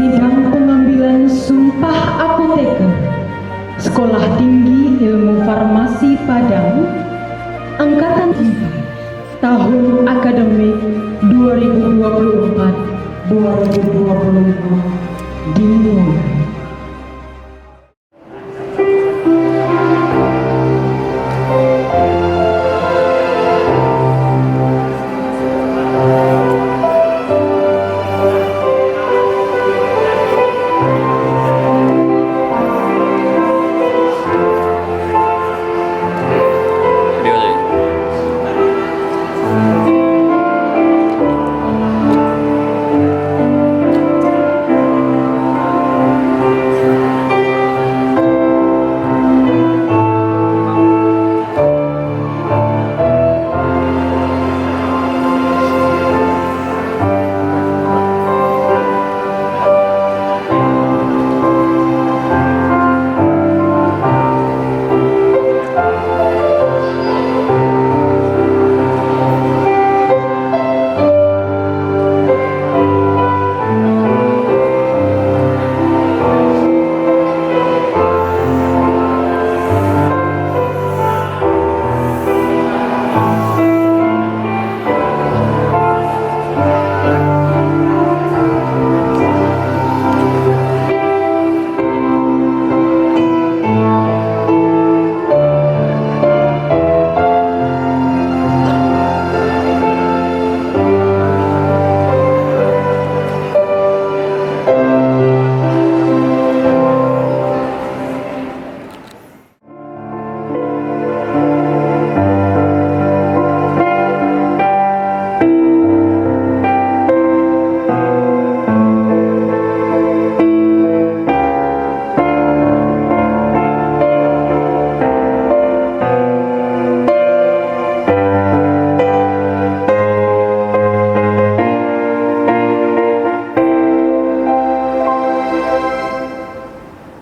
Sidang pengambilan sumpah apoteker Sekolah Tinggi Ilmu Farmasi Padang Angkatan 4 Tahun Akademik 2024-2025 dimulai.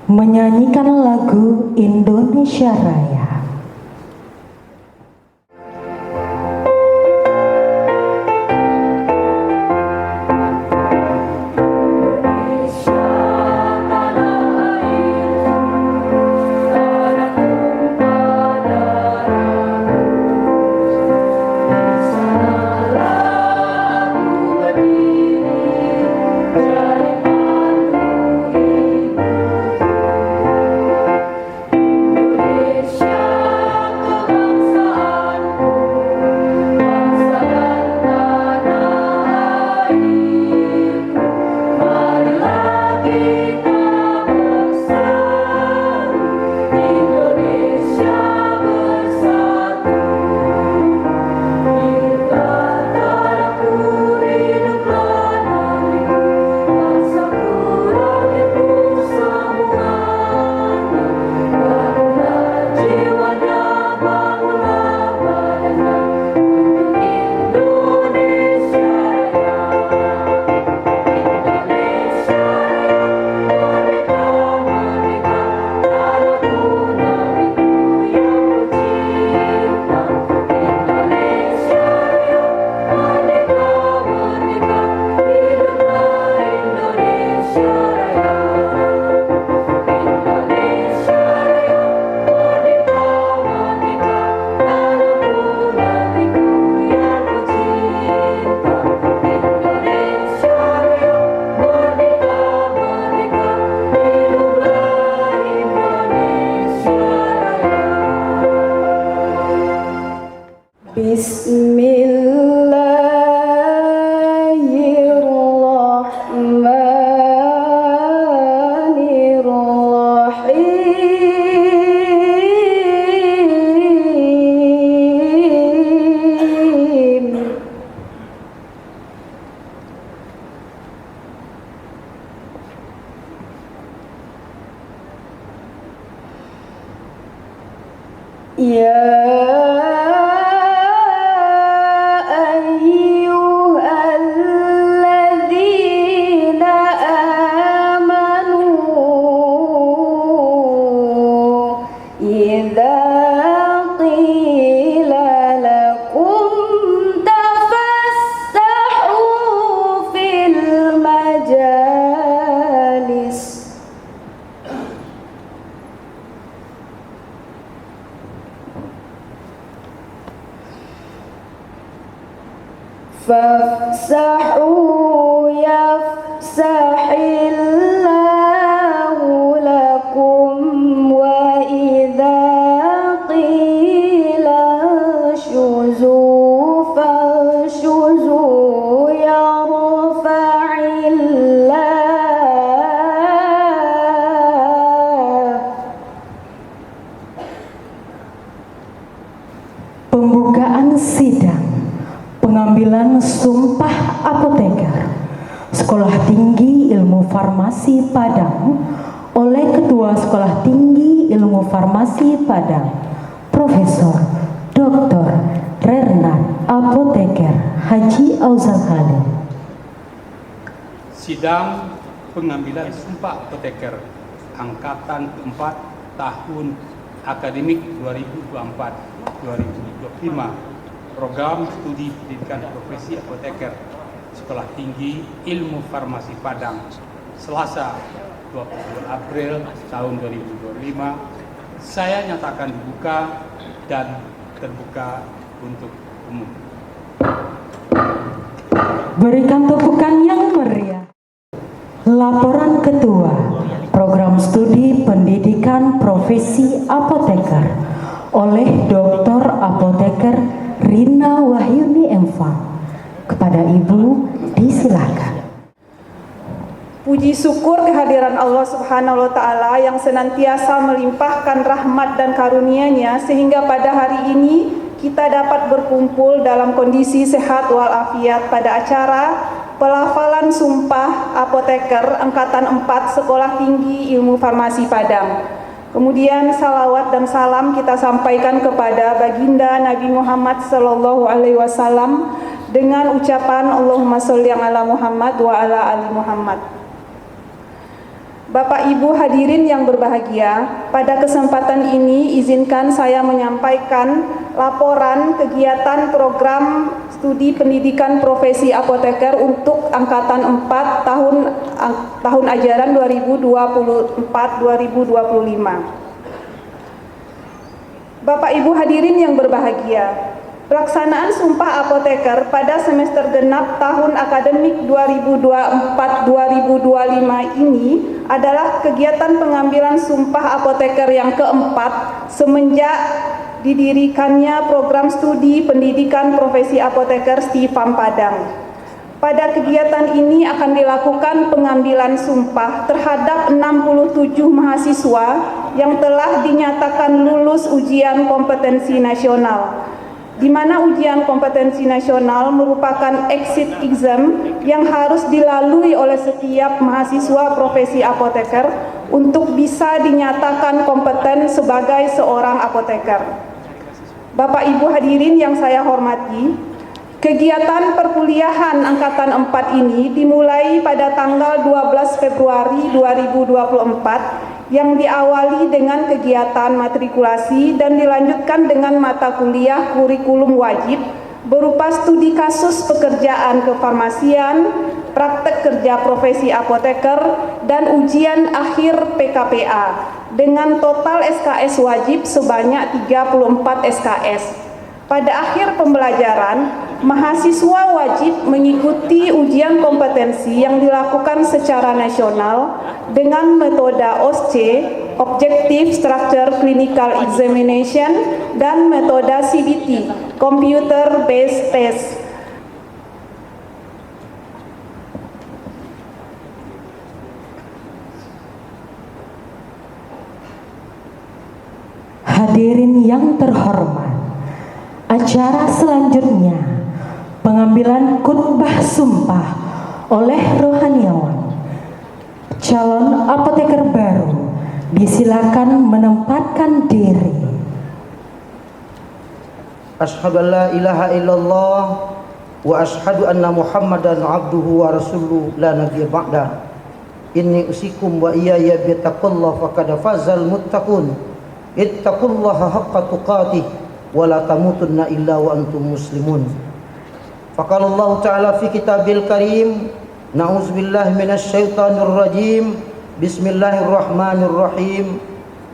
Menyanyikan lagu Indonesia Raya. Indonesia فافسحوا يفسح الله لكم وإذا قيل انشزوا فانشزوا يرفع الله. Pembukaan sidang pengambilan sumpah apoteker Sekolah Tinggi Ilmu Farmasi Padang oleh Ketua Sekolah Tinggi Ilmu Farmasi Padang, Profesor Dr. Renat Apoteker Haji Auzal Khalil. Sidang pengambilan sumpah apoteker angkatan keempat tahun akademik 2024-2025 Program Studi Pendidikan Profesi Apoteker Sekolah Tinggi Ilmu Farmasi Padang, Selasa 20 April tahun 2025, saya nyatakan dibuka dan terbuka untuk umum. Berikan tepukan yang meriah. Laporan Ketua Program Studi Pendidikan Profesi Apoteker oleh Dr. Apoteker Rina Wahyuni Emfa. Kepada Ibu disilakan. Puji syukur kehadiran Allah Subhanahu wa Ta'ala yang senantiasa melimpahkan rahmat dan karunia-Nya sehingga pada hari ini kita dapat berkumpul dalam kondisi sehat walafiat pada acara pelafalan sumpah apoteker angkatan 4 Sekolah Tinggi Ilmu Farmasi Padang. Kemudian salawat dan salam kita sampaikan kepada baginda Nabi Muhammad sallallahu alaihi wasallam dengan ucapan Allahumma sholli ala Muhammad wa ala ali Muhammad. Bapak Ibu hadirin yang berbahagia, pada kesempatan ini izinkan saya menyampaikan laporan kegiatan program studi pendidikan profesi apoteker untuk angkatan 4 tahun ajaran 2024-2025. Bapak Ibu hadirin yang berbahagia, pelaksanaan sumpah apoteker pada semester genap tahun akademik 2024-2025 ini adalah kegiatan pengambilan sumpah apoteker yang keempat semenjak didirikannya program studi pendidikan profesi apoteker STIFAM Padang. Pada kegiatan ini akan dilakukan pengambilan sumpah terhadap 67 mahasiswa yang telah dinyatakan lulus ujian kompetensi nasional, di mana ujian kompetensi nasional merupakan exit exam yang harus dilalui oleh setiap mahasiswa profesi apoteker untuk bisa dinyatakan kompeten sebagai seorang apoteker. Bapak Ibu hadirin yang saya hormati, kegiatan perkuliahan angkatan 4 ini dimulai pada tanggal 12 Februari 2024 yang diawali dengan kegiatan matrikulasi dan dilanjutkan dengan mata kuliah kurikulum wajib berupa studi kasus pekerjaan kefarmasian, praktek kerja profesi apoteker, dan ujian akhir PKPA dengan total SKS wajib sebanyak 34 SKS. Pada akhir pembelajaran, mahasiswa wajib mengikuti ujian kompetensi yang dilakukan secara nasional dengan metode OSCE, Objective Structure Clinical Examination, dan metode CBT, Computer Based Test. Hadirin yang terhormat, acara selanjutnya pengambilan khutbah sumpah oleh rohaniawan. Calon apoteker baru disilakan menempatkan diri. Asyhadu an la ilaha illallah wa asyhadu anna Muhammadan abduhu wa rasuluhu la nabiyya ba'da. Inni usikum wa iyaya bittaqullah faqad fazal muttaqun. Ittaqullaha haqqa tuqatih wa la tamutunna illa wa antum muslimun. Faqala Allah Ta'ala fi kitabil karim, na'udzubillahi minasyaitonir rajim. Bismillahirrahmanirrahim.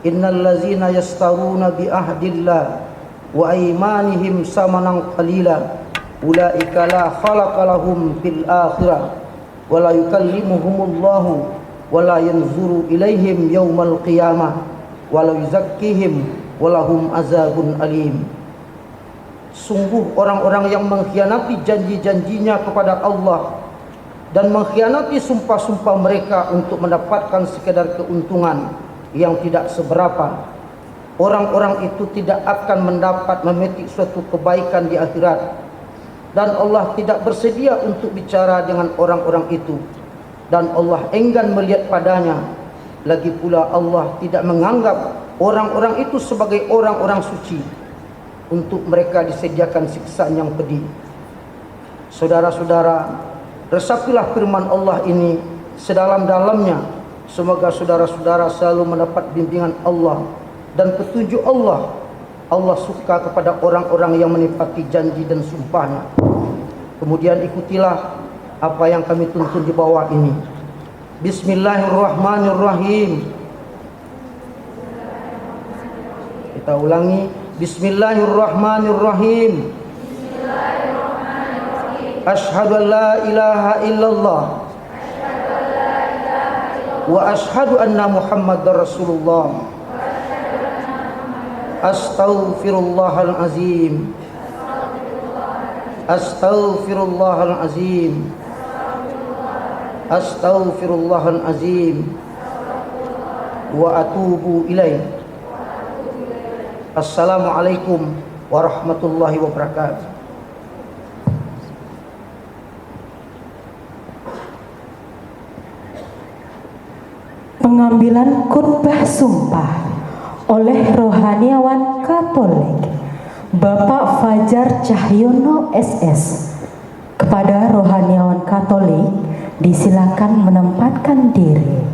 Innal ladzina yastaruna bi ahdillah wa aymanihim samanan qalila ulaika la khalaqa lahum fil akhirah wa la yukallimuhumullahu wa la yanzuru ilaihim yaumal qiyamah wa la yuzakkihim wa lahum azabun alim. Sungguh orang-orang yang mengkhianati janji-janjinya kepada Allah dan mengkhianati sumpah-sumpah mereka untuk mendapatkan sekedar keuntungan yang tidak seberapa, orang-orang itu tidak akan mendapat memetik suatu kebaikan di akhirat, dan Allah tidak bersedia untuk bicara dengan orang-orang itu, dan Allah enggan melihat padanya. Lagi pula Allah tidak menganggap orang-orang itu sebagai orang-orang suci. Untuk mereka disediakan siksaan yang pedih. Saudara-saudara, resapilah firman Allah ini sedalam-dalamnya. Semoga saudara-saudara selalu mendapat bimbingan Allah dan petunjuk Allah. Allah suka kepada orang-orang yang menepati janji dan sumpahnya. Kemudian ikutilah apa yang kami tuntun di bawah ini. Bismillahirrahmanirrahim. Kita ulangi. Bismillahirrahmanirrahim. Asyhadu an la ilaha illallah wa asyhadu anna Muhammadar Rasulullah. Astaghfirullahal azim. Astaghfirullahal azim. Astaghfirullahal azim. Wa atubu ilaih. Assalamualaikum warahmatullahi wabarakatuh. Pengambilan khutbah sumpah oleh rohaniawan Katolik Bapak Fajar Cahyono SS. Kepada rohaniawan Katolik disilakan menempatkan diri.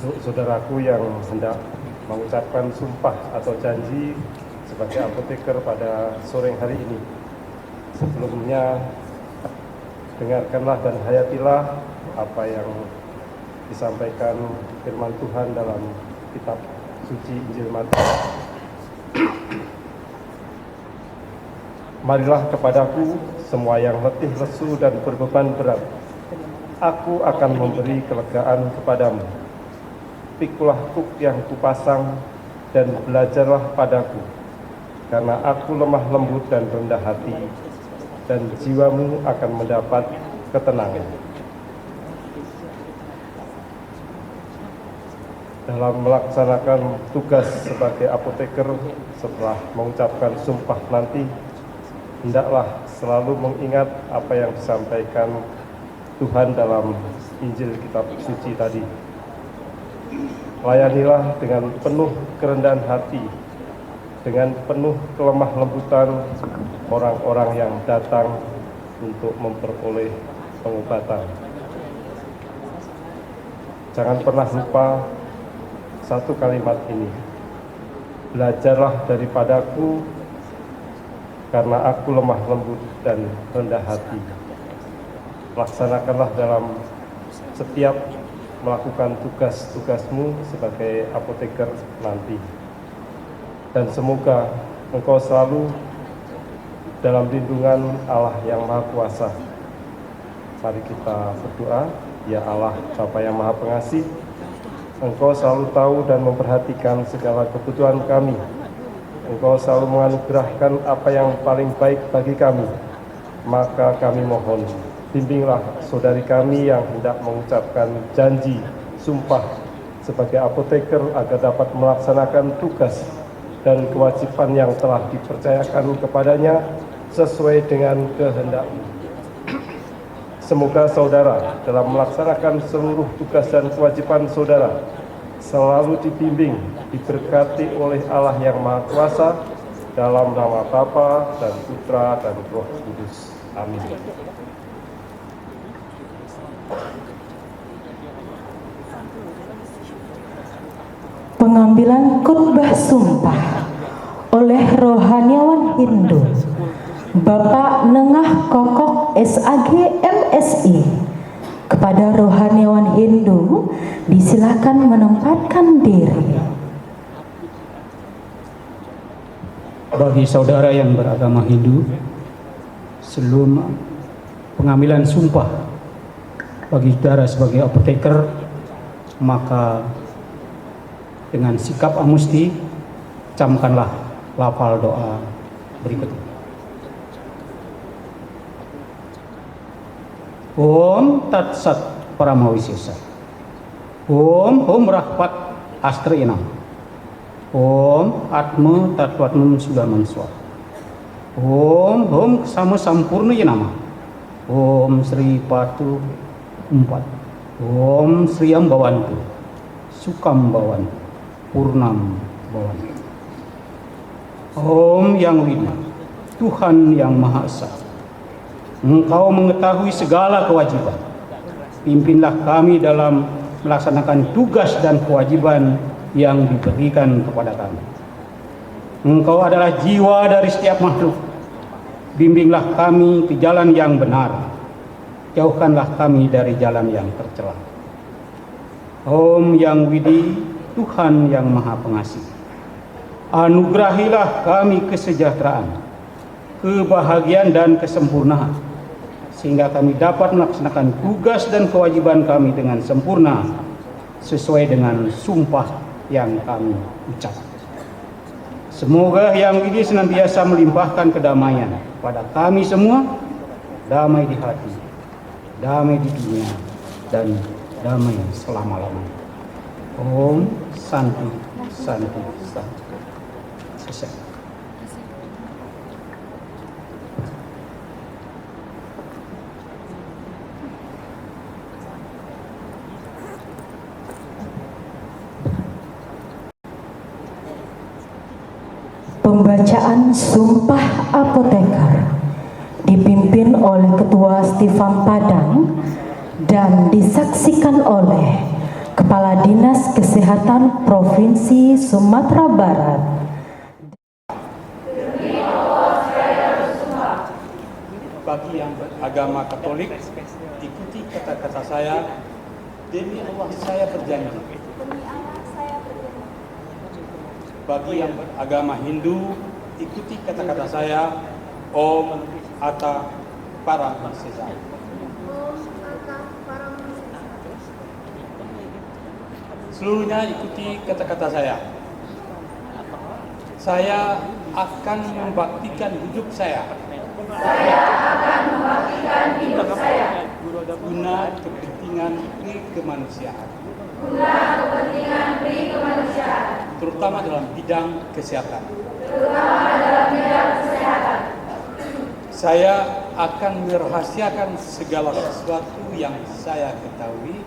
Untuk saudaraku yang hendak mengucapkan sumpah atau janji sebagai apoteker pada sore hari ini, sebelumnya dengarkanlah dan hayatilah apa yang disampaikan firman Tuhan dalam kitab suci Injil Matius. Marilah kepadaku semua yang letih lesu dan berbeban berat, aku akan memberi kelegaan kepadamu. Pikulah kuk yang kupasang dan belajarlah padaku, karena aku lemah lembut dan rendah hati, dan jiwamu akan mendapat ketenangan. Dalam melaksanakan tugas sebagai apoteker setelah mengucapkan sumpah nanti, hendaklah selalu mengingat apa yang disampaikan Tuhan dalam Injil kitab suci tadi. Layanilah dengan penuh kerendahan hati, dengan penuh kelemah lembutan orang-orang yang datang untuk memperoleh pengobatan. Jangan pernah lupa satu kalimat ini. Belajarlah daripadaku, karena aku lemah lembut dan rendah hati. Laksanakanlah dalam setiap melakukan tugas-tugasmu sebagai apoteker nanti. Dan semoga engkau selalu dalam lindungan Allah yang Maha Kuasa. Mari kita berdoa. Ya Allah, Bapa yang Maha Pengasih, Engkau selalu tahu dan memperhatikan segala kebutuhan kami. Engkau selalu menganugerahkan apa yang paling baik bagi kami. Maka kami mohon, bimbinglah saudari kami yang hendak mengucapkan janji, sumpah sebagai apoteker agar dapat melaksanakan tugas dan kewajiban yang telah dipercayakan kepadanya sesuai dengan kehendak-Mu. Semoga saudara dalam melaksanakan seluruh tugas dan kewajiban saudara selalu dibimbing, diberkati oleh Allah yang Maha Kuasa, dalam nama Bapa dan Putra dan Roh Kudus. Amin. Pengambilan khutbah sumpah oleh rohaniawan Hindu Bapak Nengah Kokok SAG MSI. Kepada rohaniawan Hindu disilakan menempatkan diri. Bagi saudara yang beragama Hindu, sebelum pengambilan sumpah bagi saudara sebagai apoteker, maka dengan sikap amusti camkanlah lafal doa berikut. Om Tat Sat Paramawisesa. Om Rahpat Astra Inam. Om Atma Tatwatnam Sudamanswa. Om Sama Sampurna Yanama. Om Sri Patu 4. Om Sri Ambawantu. Sukam Bawantu. Purnam Bawantu. Om Yang Widi, Tuhan Yang Maha Esa. Engkau mengetahui segala kewajiban. Pimpinlah kami dalam melaksanakan tugas dan kewajiban yang diberikan kepada kami. Engkau adalah jiwa dari setiap makhluk. Bimbinglah kami ke jalan yang benar. Jauhkanlah kami dari jalan yang tercela. Om Yang Widi, Tuhan Yang Maha Pengasih. Anugerahilah kami kesejahteraan, kebahagiaan dan kesempurnaan, sehingga kami dapat melaksanakan tugas dan kewajiban kami dengan sempurna sesuai dengan sumpah yang kami ucap. Semoga Yang Widi senantiasa melimpahkan kedamaian pada kami semua, damai di hati, damai di dunia, dan damai selama-lamanya. Om Santi Santi Santi. Selesai. Pembacaan Sumpah Apoteker dipimpin oleh Ketua Stifam Padang dan disaksikan oleh Kepala Dinas Kesehatan Provinsi Sumatera Barat. Bagi yang beragama Katolik, ikuti kata-kata saya. Demi Allah saya berjanji. Bagi yang beragama Hindu, ikuti kata-kata saya. Om Ata Paramawisesa. Seluruhnya ikuti kata-kata saya. Saya akan membaktikan hidup saya. Guna kepentingan kemanusiaan. Terutama dalam bidang kesehatan. Saya akan merahasiakan segala sesuatu yang saya ketahui.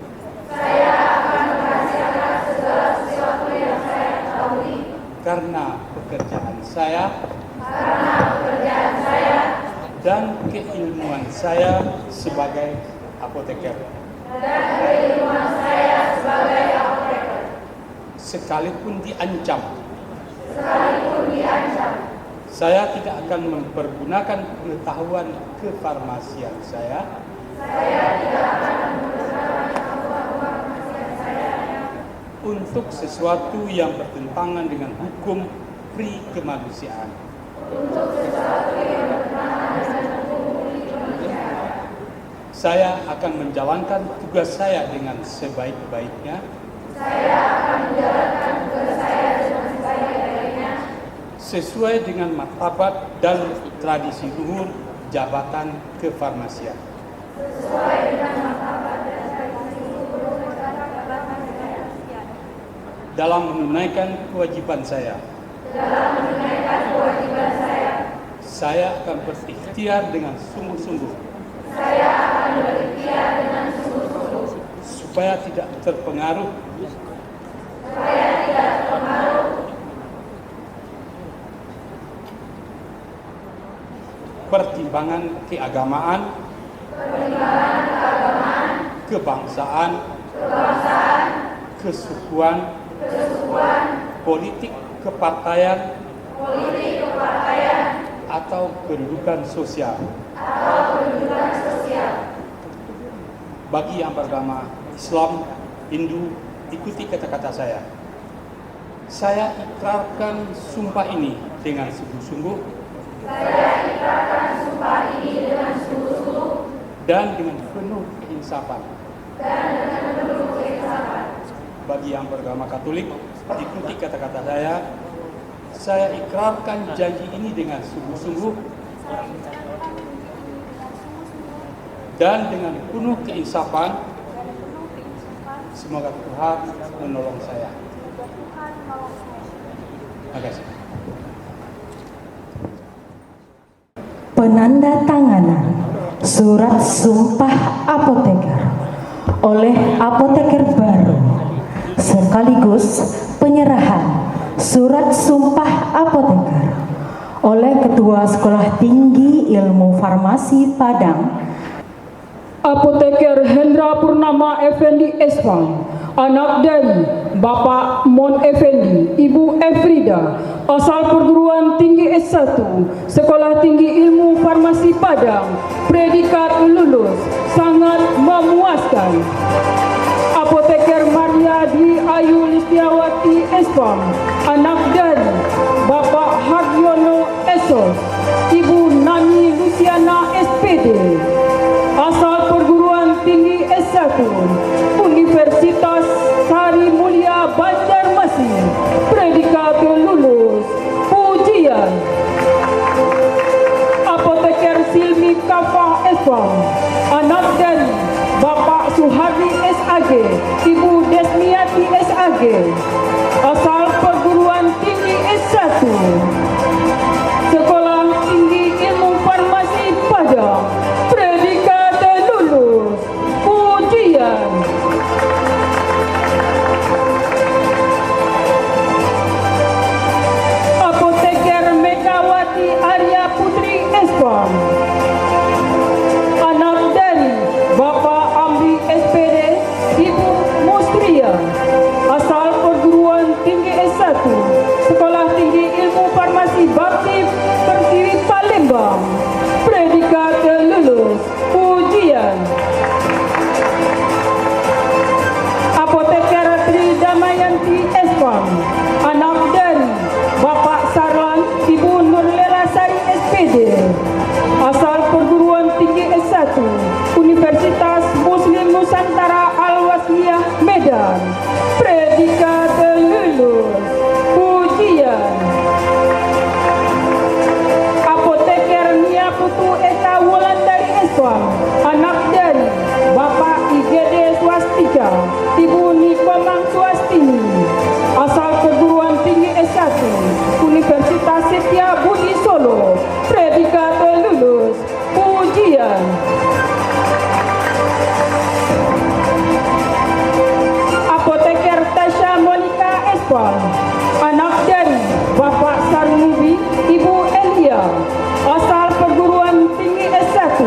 Karena pekerjaan saya. Dan keilmuan saya sebagai apoteker. Sekalipun diancam. Saya tidak akan mempergunakan pengetahuan kefarmasian saya. Untuk sesuatu yang bertentangan dengan hukum pri kemanusiaan. Saya akan menjalankan tugas saya dengan sebaik-baiknya. Sesuai dengan martabat dan tradisi luhur jabatan kefarmasian. Dalam menunaikan kewajiban saya. Saya akan berikhtiar dengan sungguh-sungguh. Supaya tidak terpengaruh. Pertimbangan keagamaan. Kebangsaan. Kesukuan. Politik kepartaian. Atau kedudukan sosial. Bagi yang beragama Islam, Hindu, ikuti kata-kata saya. Saya ikrarkan sumpah ini dengan sungguh-sungguh. Dan dengan penuh keinsapan. Bagi yang beragama Katolik, ikuti kata-kata saya. Saya ikrarkan janji ini dengan sungguh-sungguh dan dengan penuh keinsapan. Semoga Tuhan menolong saya. Terima kasih. Penandatanganan surat sumpah apoteker oleh apoteker baru sekaligus penyerahan surat sumpah apoteker oleh Ketua Sekolah Tinggi Ilmu Farmasi Padang, Apoteker Hendra Purnama Effendi Esfan, anak dari Bapak Mon Effendi, Ibu Efrida, asal perguruan tinggi S1, Sekolah Tinggi Ilmu Farmasi Padang, predikat lulus, sangat memuaskan. Apoteker Maria Dwi Ayu Listiawati Esfan, anak dari Bapak Haryono Esos, Ibu Nani Luciana SPD, asal perguruan tinggi S1, Universitas Sari Mulia Banjarmasin, predikat lulus, pujian. Apoteker Silmi Kafah Esfam, anak dari Bapak Suhardi SAG, Ibu Desmiati SAG, asal perguruan tinggi S1, Sekolah Tinggi Ilmu Farmasi Padang, predikat lulus, pujian. Apoteker Megawati Arya Putri Esfam, anak dari Bapak Amri SPD, Ibu Mustria, asal perguruan tinggi S1, Sekolah Tinggi Ilmu Farmasi Bakti Pertiwi Palembang, predikat lulus, pujian. Apoteker Tri Damayanti Esfam, anak dari Bapak Sarlan, Ibu Nurlela Sari SPD, asal perguruan tinggi S1, Universitas Muslim Nusantara Al-Wasliyah Medan, predikat lulus, pujian. Apoteker Nia Putu Eka Wulandari Esfam, anak dari Bapak IGD Swastika, Ibu Nikomang Swastini, asal perguruan tinggi S1, Universitas Setia Budi Solo, predikat lulus, pujian. Apoteker Tasha Monica Esfam, anak dari Bapak Sarmubi, Ibu Elia, asal perguruan tinggi S1,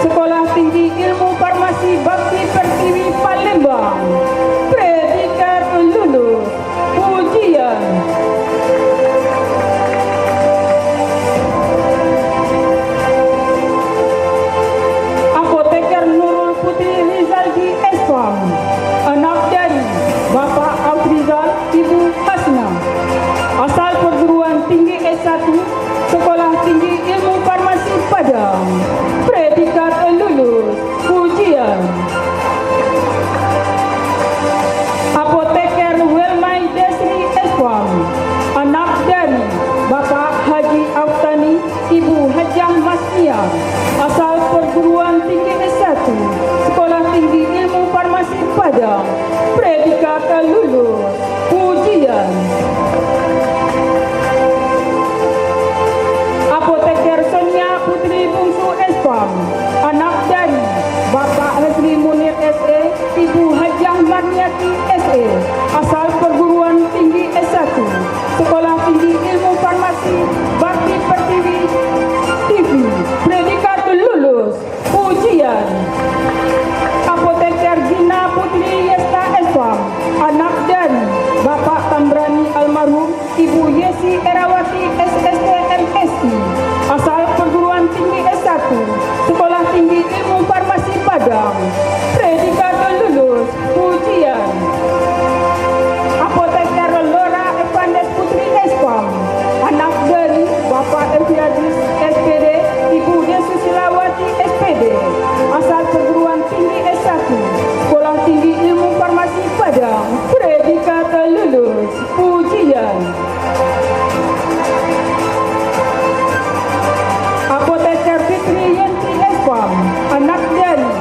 Sekolah Tinggi Ilmu Farmasi Bakti Pertiwi Palembang, predikat lulus, pujian. Apoteker Nurul Putri Rizaldi Esfam, anak dari Bapak Afrizal, Ibu Hasna, asal perguruan tinggi S1, Sekolah Tinggi Ilmu Farmasi Padang, predikat lulus, pujian. Apoteker Welmai Desri Esfam, anak dari Bapak Haji Aftani, Ibu Hajah Masnia, asal perguruan tinggi S1, Sekolah Tinggi Ilmu Farmasi Padang, predikat lulus, pujian. Apoteker Sonia Putri Bungsu Esfam, anak dari Bapak Hasri Munir SE, Ibu Hajah Marniati SE, asal perguruan tinggi S1, Sekolah Tinggi Ilmu Farmasi Bakti Pertiwi TV, predikat lulus, pujian. Apoteker Gina Putri Yesta Esfam, anak dari Bapak Tambrani Almarhum S.Pharm, anak dari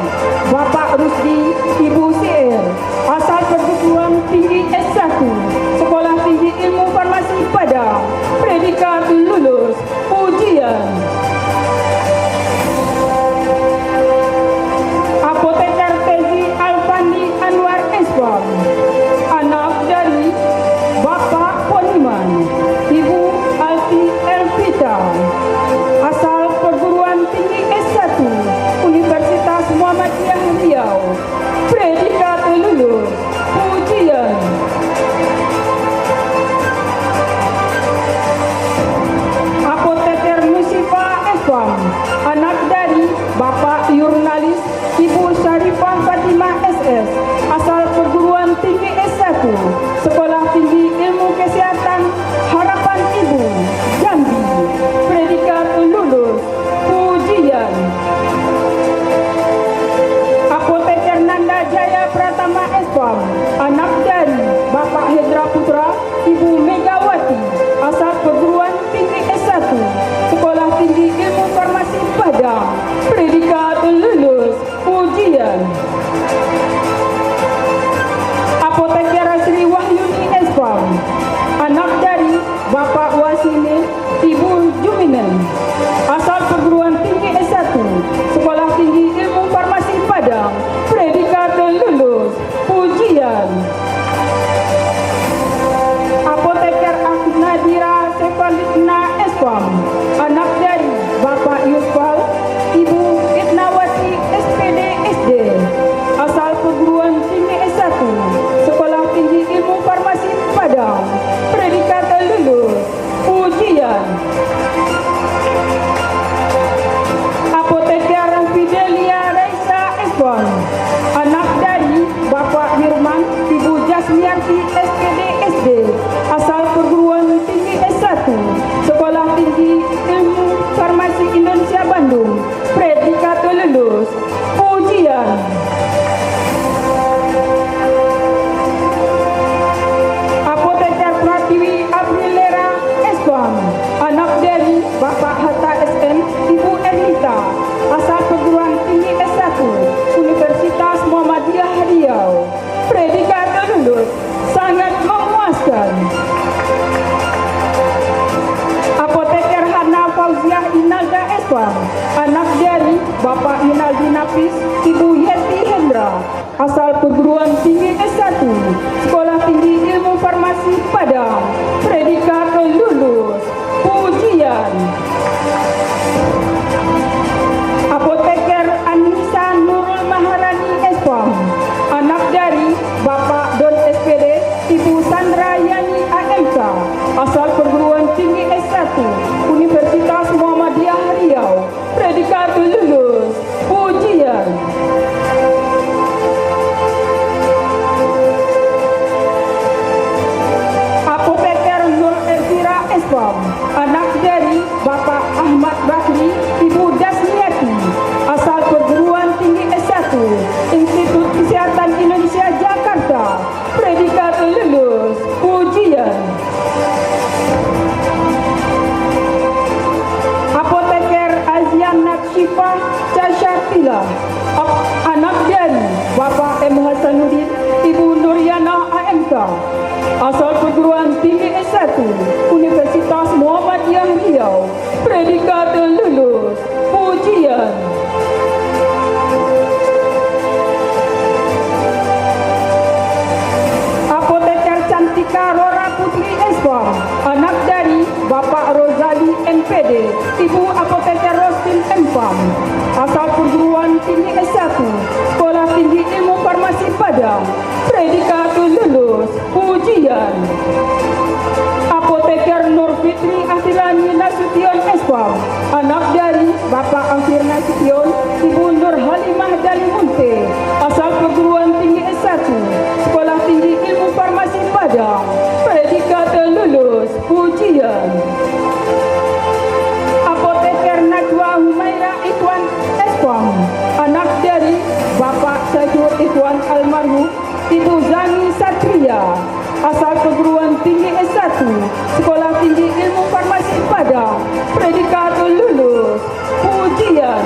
Bapak Rusdi, Ibu Sir, asal perguruan tinggi S1, Sekolah Tinggi Ilmu Farmasi Padang, predikat lulus ujian. Apoteker Tezi Alfandi Anwar S.Pharm, anak dari Bapak Poniman, Ibu Alti Elvita, asal perguruan tinggi S1, Universitas Muhammadiyah Riau, predikat lulus ujian. Apoteker Nusifa S.Pharm, anak dari Bapak Jurnalis Ibu Syarifah Fatimah SS, asal perguruan tinggi S1, Sekolah Tinggi Ilmu Kesehatan Harapan Ibu, Jambi, predikat lulus ujian. Apoteker Nanda Jaya Pratama S.Pharm, anak dari Bapak Hendra Putra, Ibu Megawati, asal perguruan tinggi S1, Sekolah Tinggi Ilmu Farmasi Padang, predikat lulus ujian. Apoteker Sri Wahyuni S.Pharm, anak dari Bapak Wasini, Ibu Juminen, asal perguruan tinggi S1, Sekolah Tinggi Ilmu Farmasi Padang, predikat lulus ujian. Apoteker Nadira Sefalikna S.Pharm, anak dari Bapak Yusfal, Ibu Itnawati SPD SD, asal perguruan tinggi S1, Sekolah Tinggi Ilmu Farmasi Padang, predikat lulus ujian. Apoteker Fidelia Raisa S.Pharm, anak dari Bapak Hirman, Ibu Jasmianti SPD SD, asal perguruan tinggi S1, Sekolah Tinggi Ilmu Farmasi Indonesia Bandung, predikat lulus ujian. Apoteker Pratiwi Aprilera S.Pharm, anak dari Bapak Hatta SN, Ibu Ernita, asal perguruan tinggi S1, Universitas Muhammadiyah Riau, predikat lulus sangat memuaskan. Apoteker Hana Fauziah Inaga S.Pharm, anak dari Bapak Yunaldi Nafis, Ibu Yeti Hendra, asal perguruan tinggi S1, Sekolah Tinggi Ilmu Farmasi Padang, predikat lulus ujian. Apoteker Anissa Nurul Maharani S.Pharm, anak dari Bapak Don SPD, Ibu Sandra Yani AMK, asal perguruan tinggi S1, Universitas Muhammadiyah Riau, predikat lulus ujian. Apoteker Nur Elvira S.Pharm, anak dari Bapak Ahmad Bakri, Ibu Dasmiati, asal perguruan tinggi S1, Institut Kesehatan Indonesia Jakarta, predikat lulus ujian. Apoteker Azian Naksifah Casyatila, anak dari Bapak M. Hasanuddin, Ibu Nuriana AMK, asal perguruan tinggi S1, Universitas Muhammadiyah Riau, predikat lulus ujian. Apoteker Cantika Rora Putri S.Pharm, anak dari Bapak Rozali MPD, Ibu Apoteker Rostin M.Pharm, asal perguruan tinggi S1, Sekolah Tinggi Ilmu Farmasi Padang, predikat lulus ujian. Apoteker Nur Fitri Akhirani Nasution S.Pharm, anak dari Bapak Akhir Nasution, Ibu Nur Halimah Dalimunte, asal perguruan tinggi S1, Sekolah Tinggi Ilmu Farmasi Padang, predikat lulus ujian. Apoteker Najwa Humaira Ikhwan S.Pharm, anak dari Bapak Syahdur Ikhwan Almarhum, Ibu Zani Satria, asal perguruan tinggi S1, Sekolah Tinggi Ilmu Farmasi Padang, predikat lulus ujian.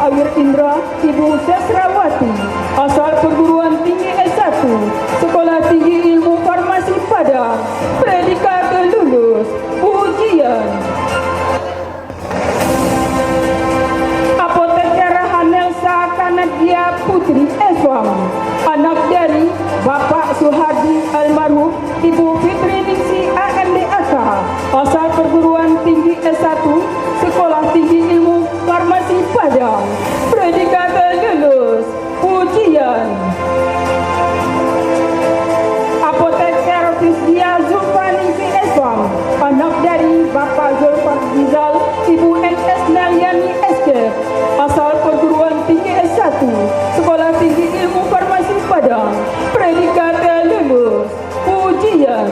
Mahawir Indra, Ibu Sesrawati, asal perguruan tinggi S1, Sekolah Tinggi Ilmu Farmasi Padang, predikat lulus, ujian. Apoteker Hanelsa Kanadia Putri Eswang, anak dari Bapak Suhardi almarhum Ibu Fitri Ningsi AMDAK, asal perguruan tinggi S1, Sekolah Tinggi Ilmu Farmasi Padang, predikat lulus, ujian. Apoteker Fisdia Zulfani Eswang, anak dari Bapak Zulfan Rizal, Ibu NS Nalyani SK, asal perguruan tinggi S1, Sekolah Tinggi Ilmu Farmasi Padang, predikat lulus, ujian.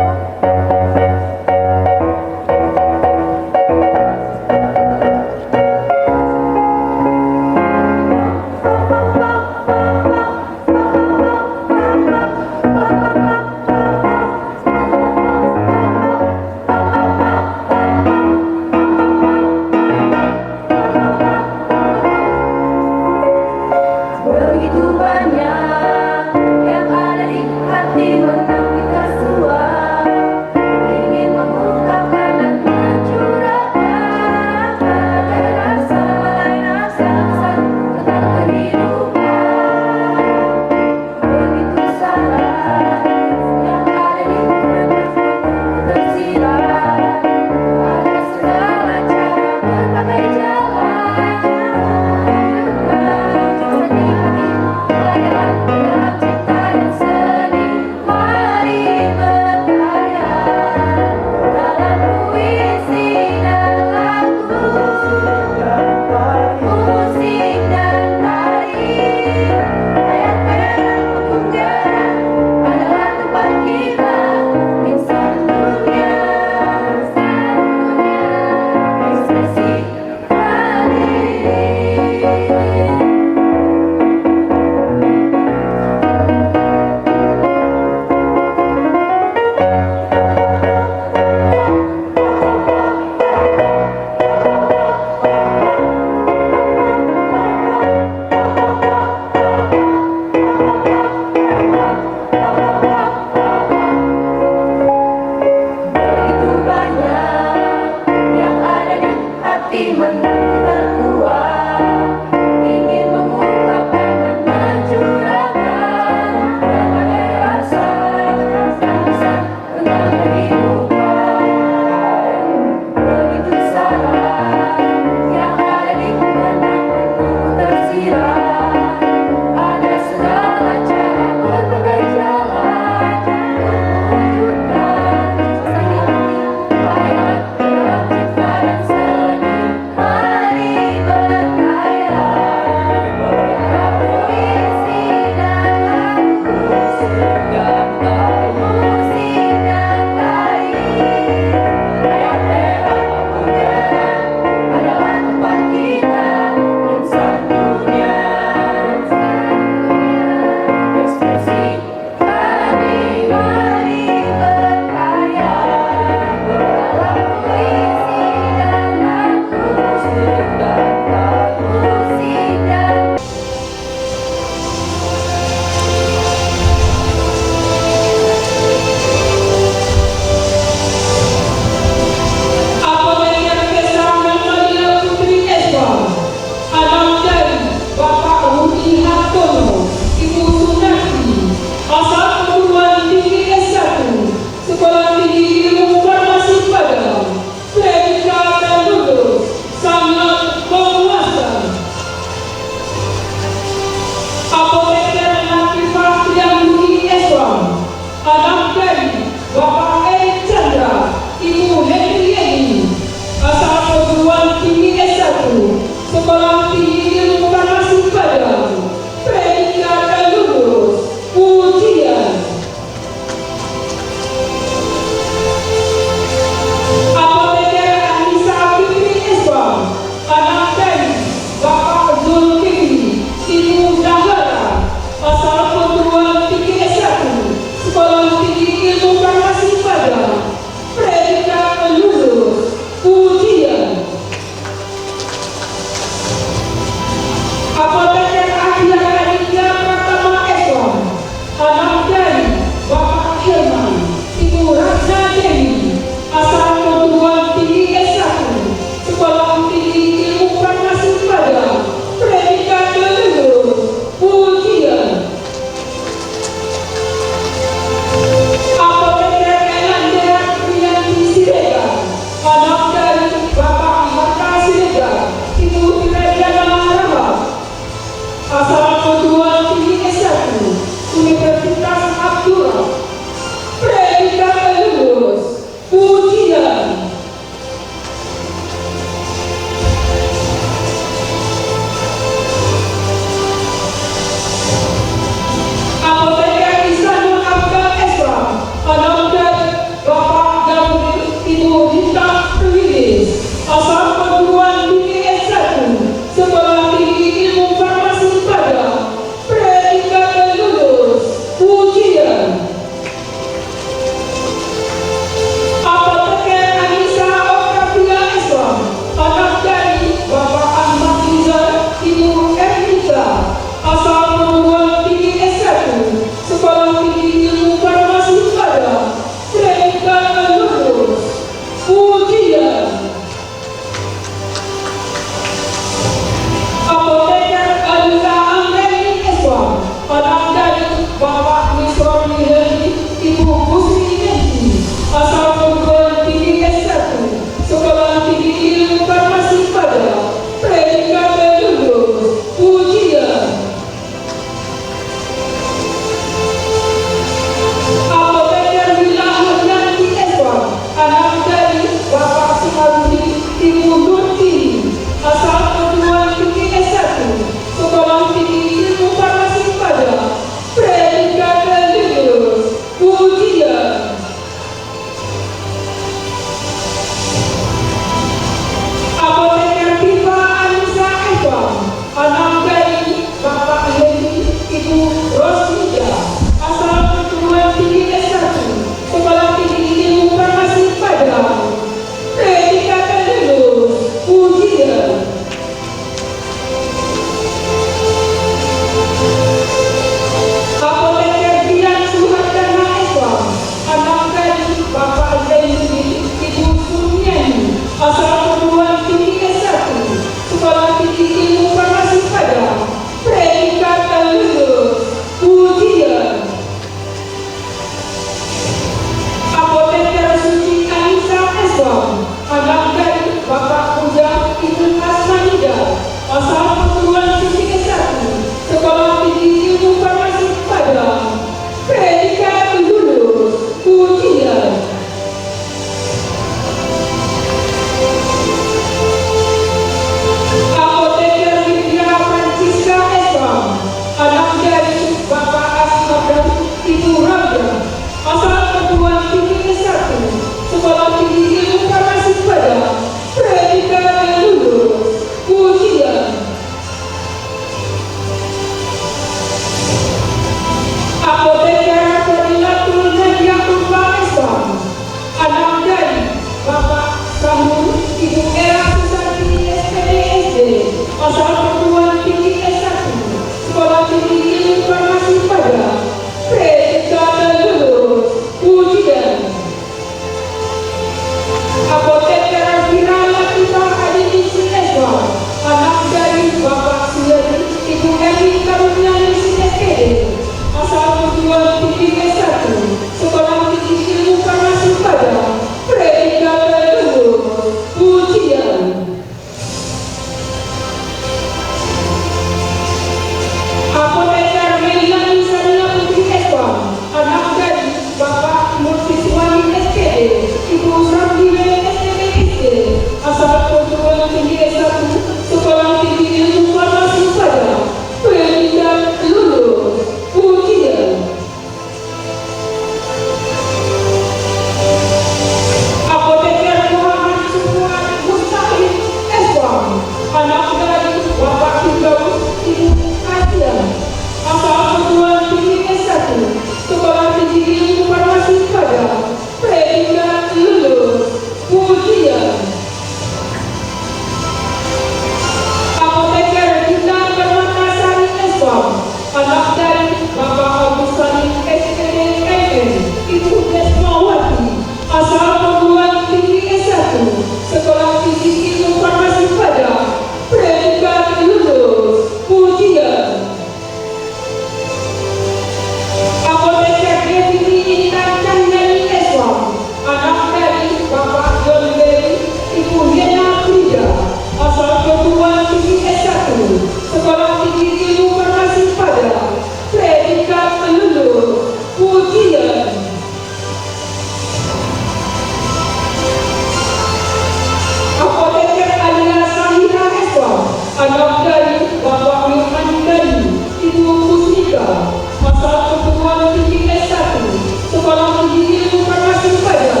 Matematika, asal perguruan tinggi S1, Sekolah Tinggi Ilmu Farmasi Pada,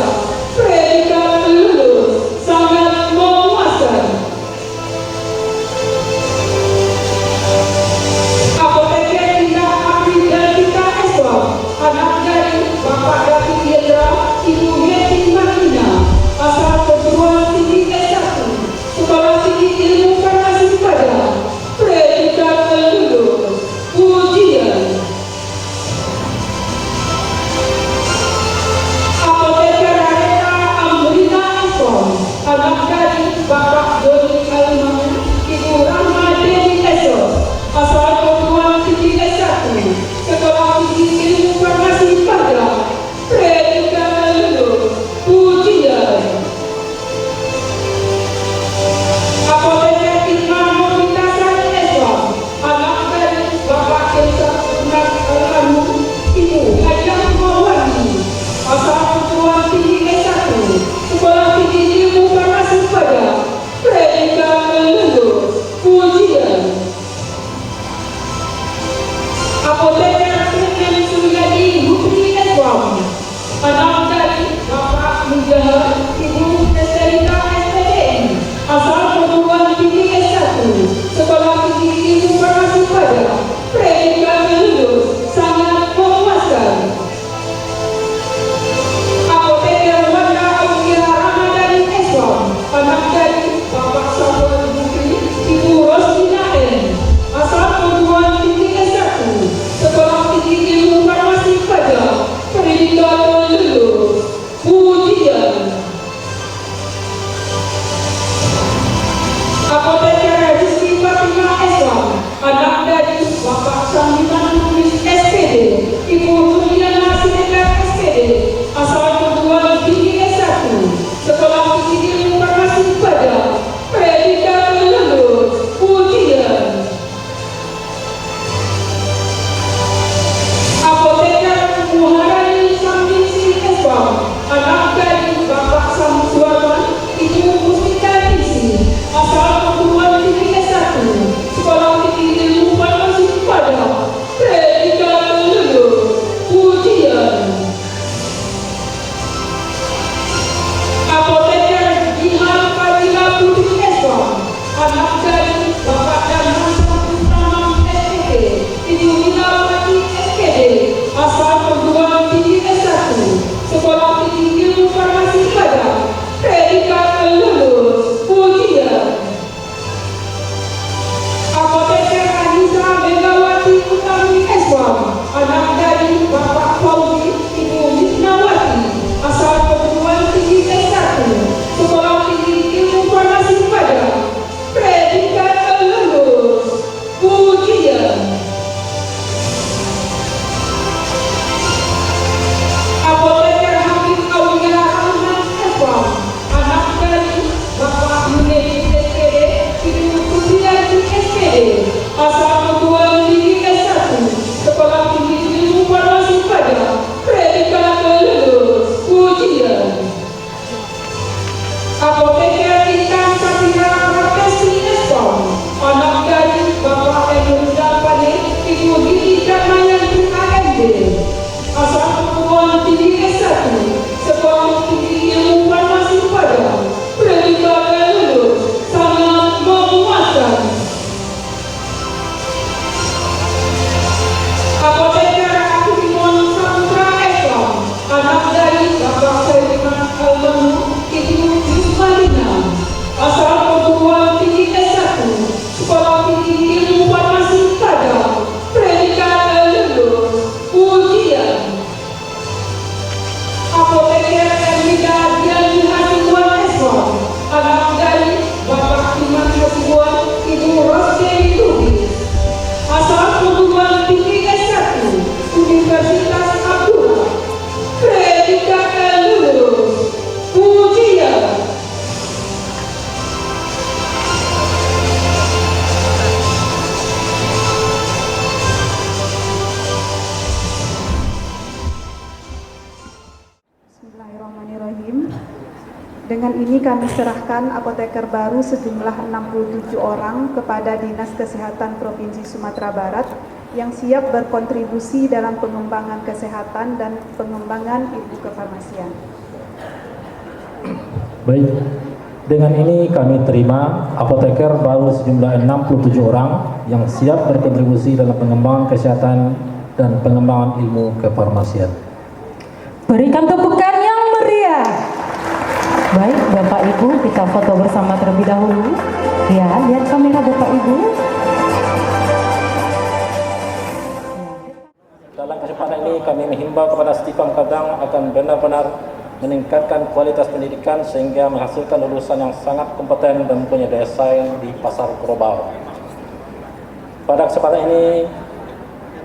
predikat lulus, sangat memuaskan. Apoteker Tina Apridantika Eswar, anak dari Bapak David Yendra, Ibu Yeti Marina, asal perguruan tinggi S1, Sekolah Tinggi Ilmu Farmasi Pada, predikat lulus, ujian. Apoteker Areta Amrina Eswar, anak dari Bapak Doni Alimangu, Ibu Rahma Dewi Eswar, asal perguruan tinggi S1, Sekolah Tinggi Ilmu Farmasi Pada, predikat lulus, ujian. Apoteker Irma Novitasari Eswar, anak dari Bapak Desa Sunat Alanu, Ibu Hajah Mawani, asal perguruan tinggi S1, Sekolah Tinggi Ilmu Farmasi Pada, predikat lulus, ujian. Apoteker Trinen Suryadi Lutfi Eswar, anak dari Bapak Mujahid Ibu Esterita SPDN, asal perguruan tinggi S1, Sekolah Tinggi Ilmu Farmasi Pada, predikat lulus, sangat memuaskan. Apoteker Wanda Aulia Ramadhani Eswar, anak dari Bapak Samuel Bukri Ibu Rosina N, asal perguruan tinggi S1, Sekolah Tinggi Ilmu Farmasi Pada, predikat lulus, ujian. Apoteker Rizky Fatima Eswar, anak dari Bapak Sandiman Lubis SPD, Ibu Juliana Siregar SPD, asal perguruan tinggi S1, Sekolah Tinggi Ilmu Farmasi Pada, predikat lulus, ujian. Apoteker Muharani Samdisi Eswar, anak dari Bapak Samsuarman, Ibu Mustika Disi, asal perguruan tinggi S1, Sekolah Tinggi Ilmu Farmasi Pada, predikat lulus, ujian. Apoteker Jihal Fadila Putri Eswar, anak dari Bapak Danang Samputamang SPD, Ibu Winawati SPD, asal perguruan tinggi S1, Sekolah Tinggi Ilmu Farmasi Pada, predikat lulus, ujian. Apoteker Anissa Megawati Utami Eswar, anak dari Bapak Fauzi Ibu Misnawati, asal perguruan tinggi S1, Sekolah Tinggi Ilmu Farmasi Pada, predikat lulus, ujian. Apoteker Habib Aulia Rahman Eswar, anak dari Bapak Munedi SPD, Ibu Kudiati SPD, asal perguruan tinggi S1, Sekolah Tinggi Ilmu Farmasi Pada, predikat lulus, ujian. Apoteker Intan Satira Pratesti Eswar, anak dari Bapak Emrudha Pane, Ibu Diti Darmayanti AMD, asal perguruan tinggi S1, Sekolah Tinggi Ilmu Farmasi Pada, predikat lulus, sangat memuaskan. Apoteker Akimon Samudra Eswar, anak dari Bapak Saidiman Almanu, Ibu Yusmalina, asal perguruan tinggi S1, Sekolah Tinggi Ilmu Farmasi Pada, predikat lulus, ujian. Apoteker Ermida Diani Hasibuan Eswar, anak dari Bapak Iman Hasibuan, Ibu Rosdeni Lubis, asal perguruan tinggi S1, Universitas Abdullah, predikat lulus, ujian. Bismillahirrahmanirrahim. Dengan ini kami serahkan apoteker baru sejumlah 67 orang kepada Dinas Kesehatan Provinsi Sumatera Barat yang siap berkontribusi dalam pengembangan kesehatan dan pengembangan ilmu kefarmasian. Baik, dengan ini kami terima apoteker baru sejumlah 67 orang yang siap berkontribusi dalam pengembangan kesehatan dan pengembangan ilmu kefarmasian. Berikan tepukan yang meriah. Baik, Bapak Ibu, kita foto bersama terlebih dahulu. Ya, lihat kamera Bapak Ibu. Dalam kesempatan ini kami menghimbau kepada Stifam Padang akan benar-benar meningkatkan kualitas pendidikan sehingga menghasilkan lulusan yang sangat kompeten dan punya daya saing di pasar global. Pada kesempatan ini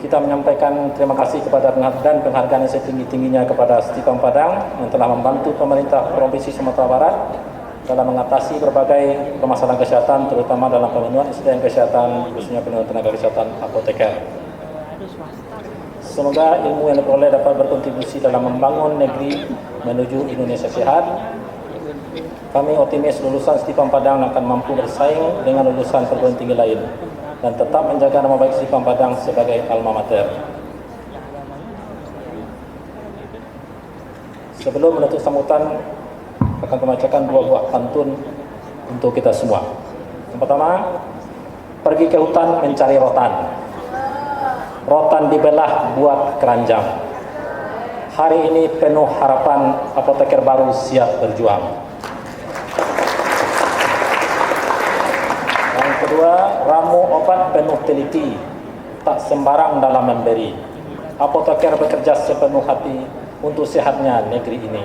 kita menyampaikan terima kasih kepada dan penghargaan yang setinggi-tingginya kepada Stifam Padang yang telah membantu pemerintah Provinsi Sumatera Barat dalam mengatasi berbagai permasalahan kesehatan, terutama dalam pemenuhan SDM kesehatan, khususnya pemenuhan tenaga kesehatan apoteker. Semoga ilmu yang diperoleh dapat berkontribusi dalam membangun negeri menuju Indonesia sehat. Kami optimis lulusan Stifam Padang akan mampu bersaing dengan lulusan perguruan tinggi lain dan tetap menjaga nama baik Stifam Padang sebagai alma mater. Sebelum menutup sambutan, akan membacakan dua buah pantun untuk kita semua. Yang pertama, pergi ke hutan mencari rotan. Rotan dibelah buat keranjang. Hari ini penuh harapan, apoteker baru siap berjuang. Yang kedua, ramu obat penuh teliti, tak sembarang dalam memberi. Apoteker bekerja sepenuh hati untuk sehatnya negeri ini.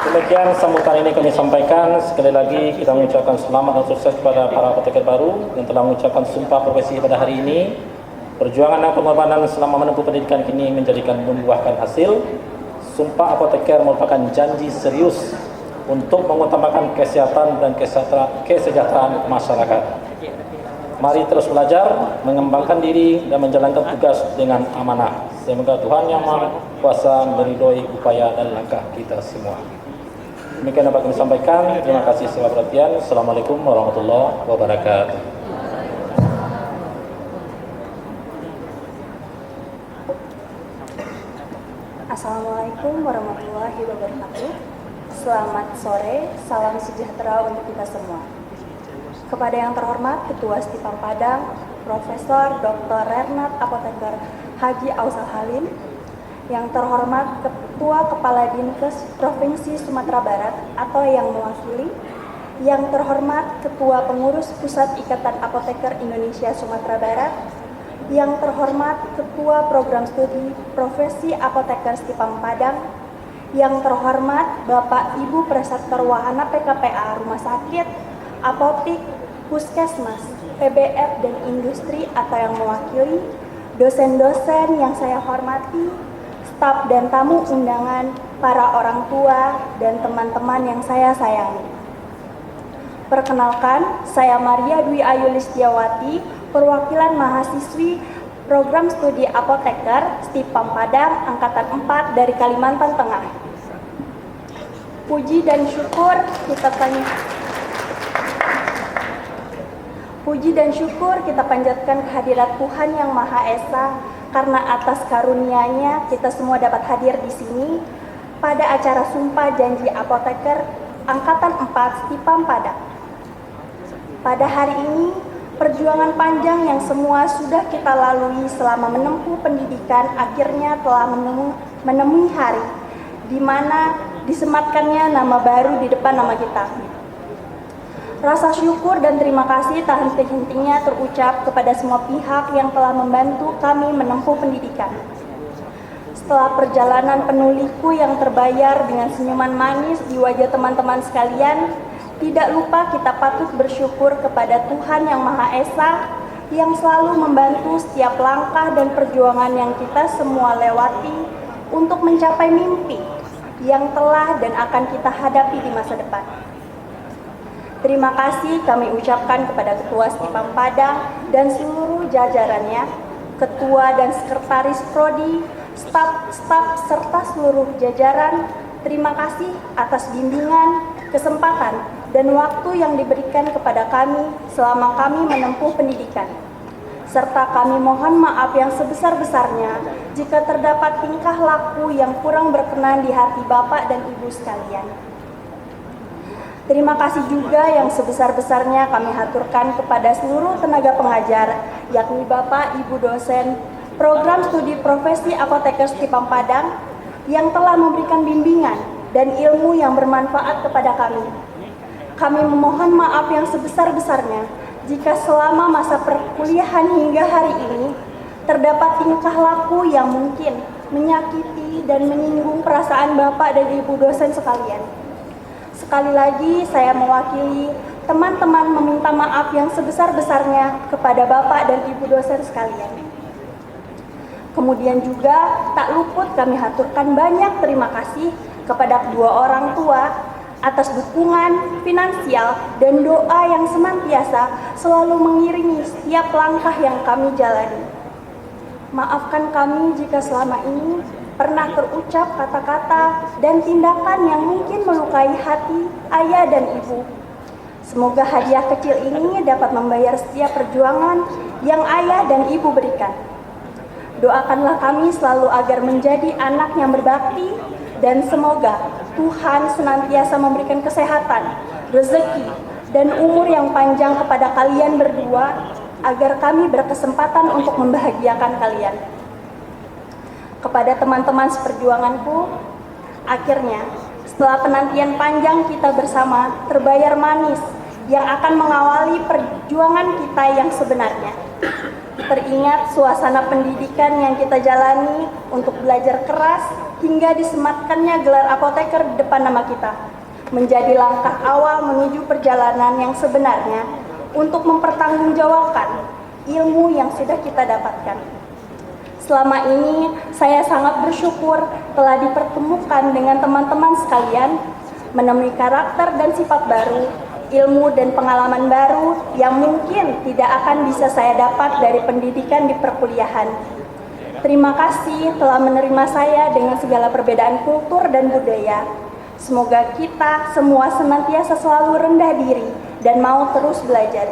Demikian sambutan ini kami sampaikan. Sekali lagi kita mengucapkan selamat dan sukses kepada para apoteker baru yang telah mengucapkan sumpah profesi pada hari ini. Perjuangan dan pengorbanan selama menempuh pendidikan kini menjadikan membuahkan hasil. Sumpah apoteker merupakan janji serius untuk mengutamakan kesehatan dan kesejahteraan masyarakat. Mari terus belajar, mengembangkan diri dan menjalankan tugas dengan amanah. Semoga Tuhan Yang Maha Kuasa meridhoi upaya dan langkah kita semua. Demikian dapat kami sampaikan. Terima kasih segala perhatian. Assalamualaikum warahmatullahi wabarakatuh. Assalamualaikum warahmatullahi wabarakatuh. Selamat sore, salam sejahtera untuk kita semua. Kepada yang terhormat Ketua Stifam Padang, Profesor Dr. Renat Apoteker Haji Ausal Halim, yang terhormat Ketua Kepala Dinkes Provinsi Sumatera Barat atau yang mewakili, yang terhormat Ketua Pengurus Pusat Ikatan Apoteker Indonesia Sumatera Barat, yang terhormat Ketua Program Studi Profesi Apoteker Stifam Padang, yang terhormat Bapak Ibu Preceptor Wahana PKPA Rumah Sakit, Apotik, Puskesmas, PBF dan Industri atau yang mewakili, dosen-dosen yang saya hormati, staf dan tamu undangan, para orang tua dan teman-teman yang saya sayangi. Perkenalkan, saya Maria Dwi Ayu Listiawati, perwakilan mahasiswi Program Studi Apoteker Stifam Padang Angkatan 4 dari Kalimantan Tengah. Puji dan syukur kita panjatkan kehadirat Tuhan Yang Maha Esa, karena atas karunia-Nya kita semua dapat hadir di sini pada acara Sumpah Janji Apoteker Angkatan 4 Stifam Padang. Pada hari ini, perjuangan panjang yang semua sudah kita lalui selama menempuh pendidikan akhirnya telah menemui hari di mana disematkannya nama baru di depan nama kita. Rasa syukur dan terima kasih tak henti-hentinya terucap kepada semua pihak yang telah membantu kami menempuh pendidikan. Setelah perjalanan penuh liku yang terbayar dengan senyuman manis di wajah teman-teman sekalian, tidak lupa kita patut bersyukur kepada Tuhan Yang Maha Esa yang selalu membantu setiap langkah dan perjuangan yang kita semua lewati untuk mencapai mimpi yang telah dan akan kita hadapi di masa depan. Terima kasih kami ucapkan kepada Ketua Stifam Padang dan seluruh jajarannya, Ketua dan Sekretaris Prodi, staf serta seluruh jajaran. Terima kasih atas bimbingan, kesempatan, dan waktu yang diberikan kepada kami selama kami menempuh pendidikan. Serta kami mohon maaf yang sebesar-besarnya jika terdapat tingkah laku yang kurang berkenan di hati Bapak dan Ibu sekalian. Terima kasih juga yang sebesar-besarnya kami haturkan kepada seluruh tenaga pengajar, yakni Bapak, Ibu dosen, program studi profesi apoteker Stipang Padang, yang telah memberikan bimbingan dan ilmu yang bermanfaat kepada kami. Kami memohon maaf yang sebesar-besarnya jika selama masa perkuliahan hingga hari ini terdapat tingkah laku yang mungkin menyakiti dan menyinggung perasaan Bapak dan Ibu dosen sekalian. Sekali lagi saya mewakili teman-teman meminta maaf yang sebesar-besarnya kepada Bapak dan Ibu dosen sekalian. Kemudian juga tak luput kami haturkan banyak terima kasih kepada kedua orang tua atas dukungan finansial dan doa yang senantiasa selalu mengiringi setiap langkah yang kami jalani. Maafkan kami jika selama ini pernah terucap kata-kata dan tindakan yang mungkin melukai hati ayah dan ibu. Semoga hadiah kecil ini dapat membayar setiap perjuangan yang ayah dan ibu berikan. Doakanlah kami selalu agar menjadi anak yang berbakti, dan semoga Tuhan senantiasa memberikan kesehatan, rezeki, dan umur yang panjang kepada kalian berdua agar kami berkesempatan untuk membahagiakan kalian. Kepada teman-teman seperjuanganku, akhirnya setelah penantian panjang kita bersama terbayar manis yang akan mengawali perjuangan kita yang sebenarnya. Teringat suasana pendidikan yang kita jalani untuk belajar keras hingga disematkannya gelar apoteker di depan nama kita, menjadi langkah awal menuju perjalanan yang sebenarnya untuk mempertanggungjawabkan ilmu yang sudah kita dapatkan. Selama ini saya sangat bersyukur telah dipertemukan dengan teman-teman sekalian, menemui karakter dan sifat baru, ilmu dan pengalaman baru yang mungkin tidak akan bisa saya dapat dari pendidikan di perkuliahan. Terima kasih telah menerima saya dengan segala perbedaan kultur dan budaya. Semoga kita semua senantiasa selalu rendah diri dan mau terus belajar.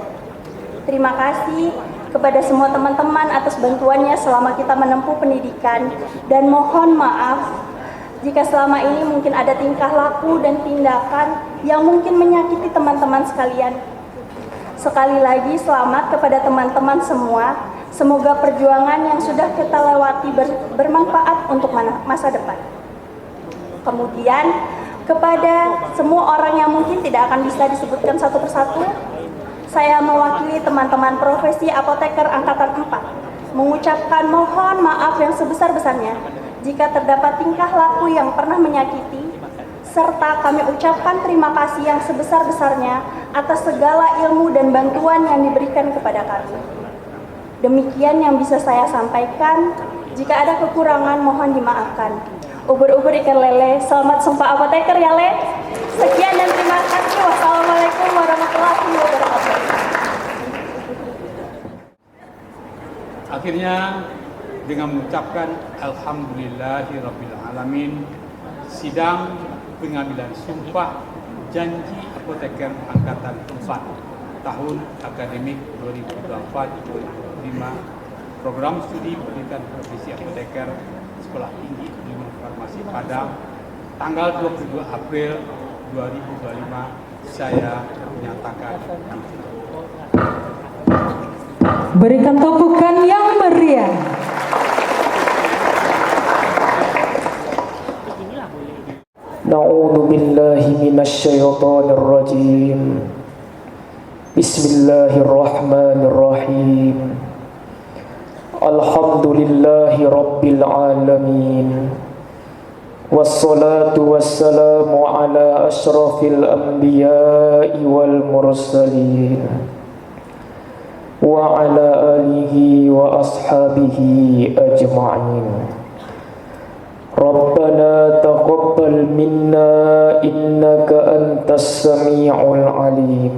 Terima kasih kepada semua teman-teman atas bantuannya selama kita menempuh pendidikan, dan mohon maaf jika selama ini mungkin ada tingkah laku dan tindakan yang mungkin menyakiti teman-teman sekalian. Sekali lagi selamat kepada teman-teman semua. Semoga perjuangan yang sudah kita lewati bermanfaat untuk masa depan. Kemudian kepada semua orang yang mungkin tidak akan bisa disebutkan satu persatu, saya mewakili teman-teman profesi apoteker angkatan 4 mengucapkan mohon maaf yang sebesar-besarnya jika terdapat tingkah laku yang pernah menyakiti, serta kami ucapkan terima kasih yang sebesar-besarnya atas segala ilmu dan bantuan yang diberikan kepada kami. Demikian yang bisa saya sampaikan. Jika ada kekurangan mohon dimaafkan. Ubur-ubur ikan lele, selamat sumpah apoteker ya Le. Sekian dan terima kasih. Wassalamualaikum warahmatullahi wabarakatuh. Akhirnya dengan mengucapkan Alhamdulillahirabbil alamin, sidang pengambilan sumpah janji apoteker angkatan 4 tahun akademik 2024-2025 program studi pendidikan profesi apoteker Sekolah Tinggi Ilmu Farmasi Padang tanggal 22 April 2025 saya menyatakan ditutup. Berikan tepukan yang meriah. Na'udzu billahi minasyaitonir rajim. Bismillahirrahmanirrahim. Alhamdulillahi rabbil alamin. Wassalatu wassalamu ala asyrafil anbiya'i wal mursalin. Wa ala alihi wa ashabihi ajma'in. Rabbana taqabbal minna innaka antas sami'ul alim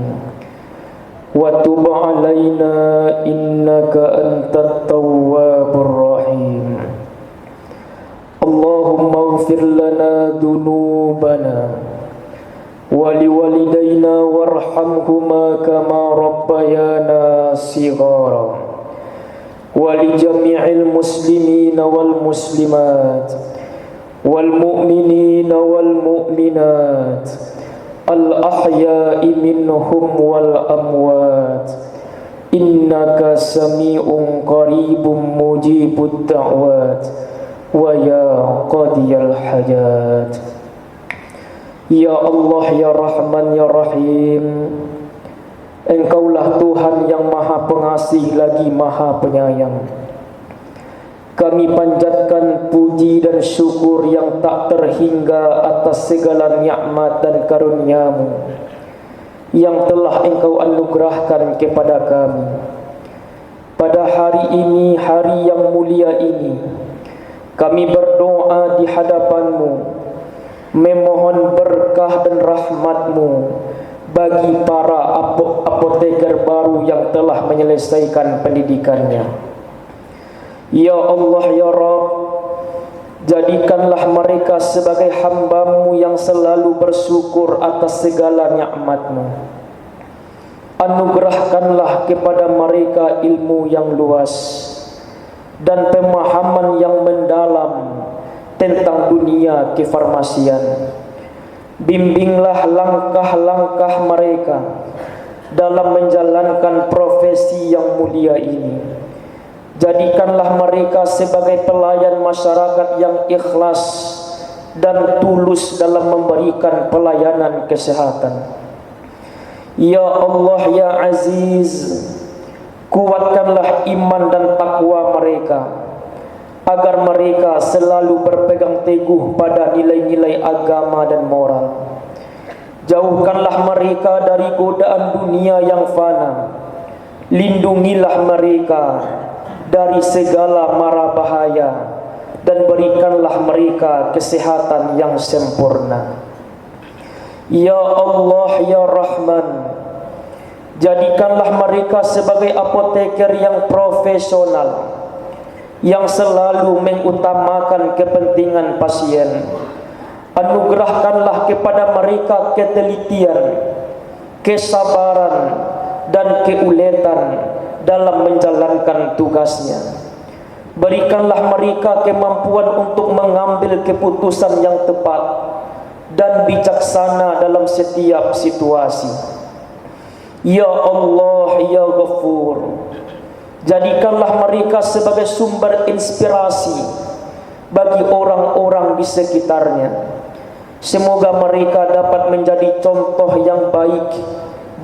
wa tub 'alaina innaka antat tawwabur rahim. Allahumma ighfir lana dhunubana ولوالدينا وارحمهما كما ربيانا صغارا ولجميع المسلمين والمسلمات والمؤمنين والمؤمنات الأحياء منهم والأموات إنك سميع قريب مجيب الدعوات ويا قاضي الحاجات. Ya Allah, ya Rahman, ya Rahim, Engkaulah Tuhan yang Maha Pengasih lagi Maha Penyayang. Kami panjatkan puji dan syukur yang tak terhingga atas segala nikmat dan karunia-Mu yang telah Engkau anugerahkan kepada kami. Pada hari ini, hari yang mulia ini, kami berdoa di hadapan-Mu, memohon berkah dan rahmat-Mu bagi para apoteker baru yang telah menyelesaikan pendidikannya. Ya Allah, ya Rabb, jadikanlah mereka sebagai hamba-Mu yang selalu bersyukur atas segala nikmat-Mu. Anugerahkanlah kepada mereka ilmu yang luas dan pemahaman yang mendalam tentang dunia kefarmasian. Bimbinglah langkah-langkah mereka dalam menjalankan profesi yang mulia ini. Jadikanlah mereka sebagai pelayan masyarakat yang ikhlas dan tulus dalam memberikan pelayanan kesehatan. Ya Allah, ya Aziz, kuatkanlah iman dan takwa mereka agar mereka selalu berpegang teguh pada nilai-nilai agama dan moral. Jauhkanlah mereka dari godaan dunia yang fana. Lindungilah mereka dari segala mara bahaya dan berikanlah mereka kesehatan yang sempurna. Ya Allah, ya Rahman, jadikanlah mereka sebagai apoteker yang profesional, yang selalu mengutamakan kepentingan pasien. Anugerahkanlah kepada mereka ketelitian, kesabaran, dan keuletan dalam menjalankan tugasnya. Berikanlah mereka kemampuan untuk mengambil keputusan yang tepat dan bijaksana dalam setiap situasi. Ya Allah, ya Ghafur, jadikanlah mereka sebagai sumber inspirasi bagi orang-orang di sekitarnya. Semoga mereka dapat menjadi contoh yang baik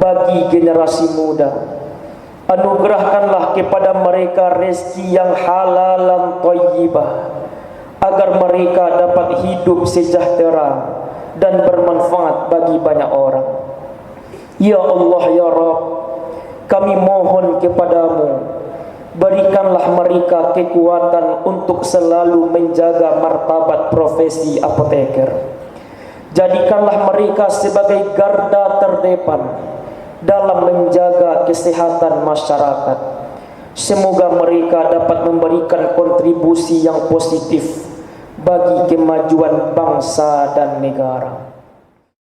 bagi generasi muda. Anugerahkanlah kepada mereka rezeki yang halal dan thayyibah, agar mereka dapat hidup sejahtera dan bermanfaat bagi banyak orang. Ya Allah, ya Rabb, kami mohon kepadamu, berikanlah mereka kekuatan untuk selalu menjaga martabat profesi apoteker. Jadikanlah mereka sebagai garda terdepan dalam menjaga kesehatan masyarakat. Semoga mereka dapat memberikan kontribusi yang positif bagi kemajuan bangsa dan negara.